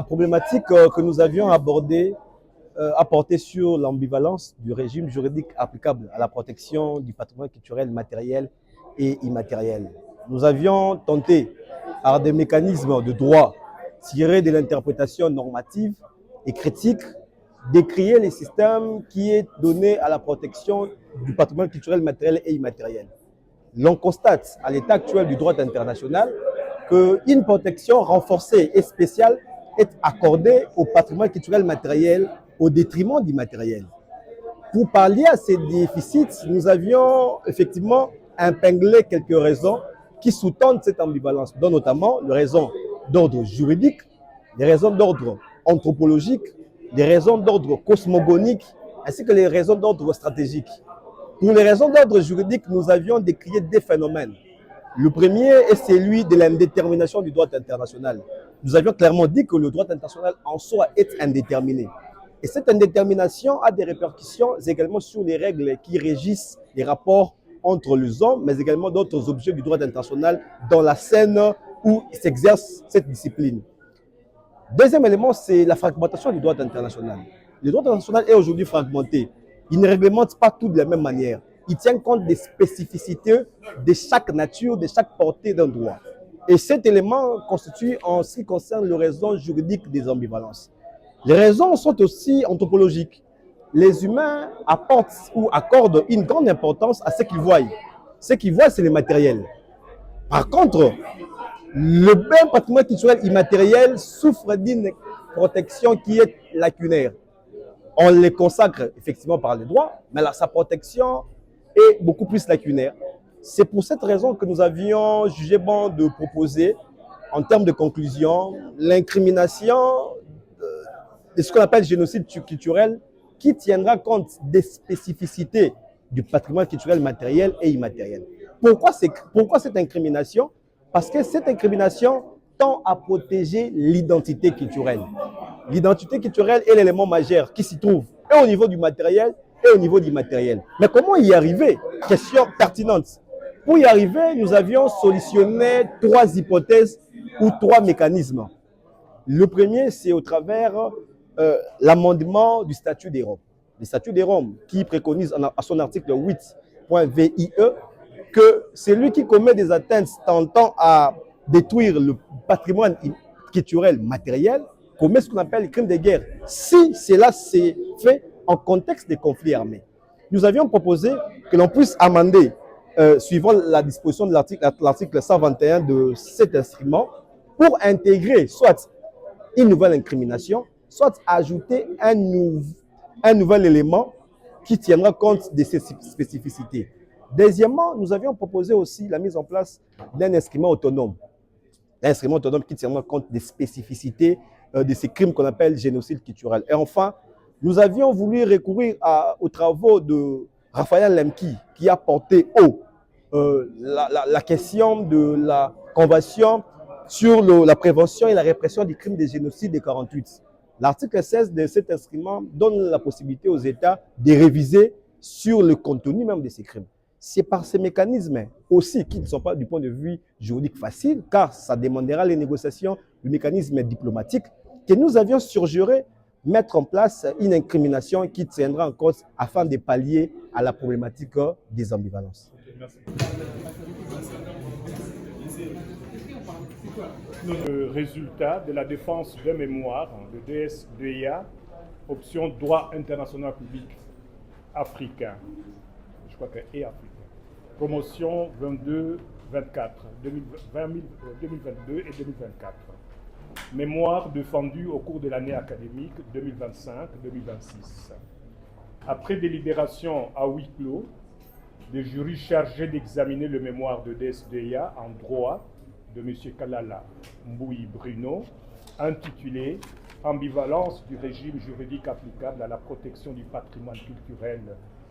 la problématique que nous avions abordée a porté sur l'ambivalence du régime juridique applicable à la protection du patrimoine culturel matériel et immatériel. Nous avions tenté, par des mécanismes de droit tirés de l'interprétation normative et critique, d'écrire les systèmes qui est donné à la protection du patrimoine culturel matériel et immatériel. L'on constate à l'état actuel du droit international qu'une protection renforcée et spéciale est accordée au patrimoine culturel matériel au détriment du matériel. Pour pallier à ces déficits, nous avions effectivement épinglé quelques raisons qui sous-tendent cette ambivalence, dont notamment les raisons d'ordre juridique, les raisons d'ordre anthropologique, les raisons d'ordre cosmogonique, ainsi que les raisons d'ordre stratégique. Pour les raisons d'ordre juridique, nous avions décrié des phénomènes. Le premier est celui de l'indétermination du droit international. Nous avions clairement dit que le droit international en soi est indéterminé. Et cette indétermination a des répercussions également sur les règles qui régissent les rapports entre les hommes, mais également d'autres objets du droit international dans la scène où s'exerce cette discipline. Deuxième élément, c'est la fragmentation du droit international. Le droit international est aujourd'hui fragmenté. Il ne réglemente pas tout de la même manière. Il tient compte des spécificités de chaque nature, de chaque portée d'un droit. Et cet élément constitue, en ce qui concerne les raisons juridiques des ambivalences. Les raisons sont aussi anthropologiques. Les humains apportent ou accordent une grande importance à ce qu'ils voient. Ce qu'ils voient, c'est le matériel. Par contre, le même patrimoine culturel immatériel souffre d'une protection qui est lacunaire. On les consacre effectivement par les droits, mais là, sa protection est beaucoup plus lacunaire. C'est pour cette raison que nous avions jugé bon de proposer, en termes de conclusion, l'incrimination de ce qu'on appelle génocide culturel, qui tiendra compte des spécificités du patrimoine culturel matériel et immatériel. Pourquoi cette incrimination? Parce que cette incrimination tend à protéger l'identité culturelle. L'identité culturelle est l'élément majeur qui s'y trouve, et au niveau du matériel et au niveau de l'immatériel. Mais comment y arriver? Question pertinente. Pour y arriver, nous avions solutionné trois hypothèses ou trois mécanismes. Le premier, c'est au travers l'amendement du statut des Roms. Le statut des Roms qui préconise à son article 8.vie que celui qui commet des atteintes tentant à détruire le patrimoine culturel matériel commet ce qu'on appelle le crime de guerre, si cela s'est fait en contexte de conflit armé. Nous avions proposé que l'on puisse amender, suivant la disposition de l'article 121 de cet instrument, pour intégrer soit une nouvelle incrimination, soit ajouter un nouvel élément qui tiendra compte de ces spécificités. Deuxièmement, nous avions proposé aussi la mise en place d'un instrument autonome. Un instrument autonome qui tiendra compte des spécificités de ces crimes qu'on appelle génocide culturel. Et enfin, nous avions voulu recourir aux travaux de Raphaël Lemki, qui a porté haut la question de la Convention sur la prévention et la répression des crimes de génocide de 1948. L'article 16 de cet instrument donne la possibilité aux États de réviser sur le contenu même de ces crimes. C'est par ces mécanismes aussi, qui ne sont pas du point de vue juridique facile, car ça demandera les négociations du mécanisme diplomatique, que nous avions suggéré mettre en place une incrimination qui tiendra en compte afin de pallier à la problématique des ambivalences. Le résultat de la défense de mémoire, le DS2IA, option droit international public africain. Je crois que et africain. Promotion 22-24, 2022 et 2024. Mémoire défendue au cours de l'année académique 2025-2026. Après délibération à huis clos, le jury chargé d'examiner le mémoire de DS2IA en droit de M. Kalala Mbouyi Bruno, intitulé « Ambivalence du régime juridique applicable à la protection du patrimoine culturel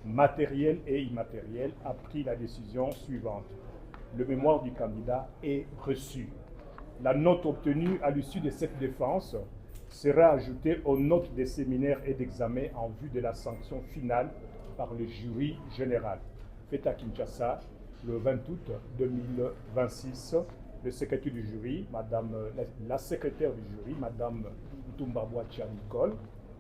matériel et immatériel », a pris la décision suivante. Le mémoire du candidat est reçu. La note obtenue à l'issue de cette défense sera ajoutée aux notes des séminaires et d'examen en vue de la sanction finale par le jury général. Fait à Kinshasa, le 20 août 2026, le secrétaire du jury, la secrétaire du jury, Madame Mutumba Boatia Nicole,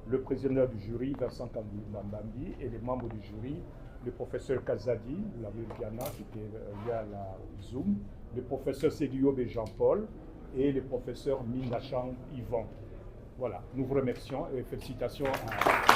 le président du jury Vincent Kambi Mbambi et les membres du jury, le professeur Kazadi, vous l'avez Diana, qui était via la Zoom, le professeur Seguiobe Jean-Paul et le professeur Minachang Yvan. Voilà, nous vous remercions et félicitations à...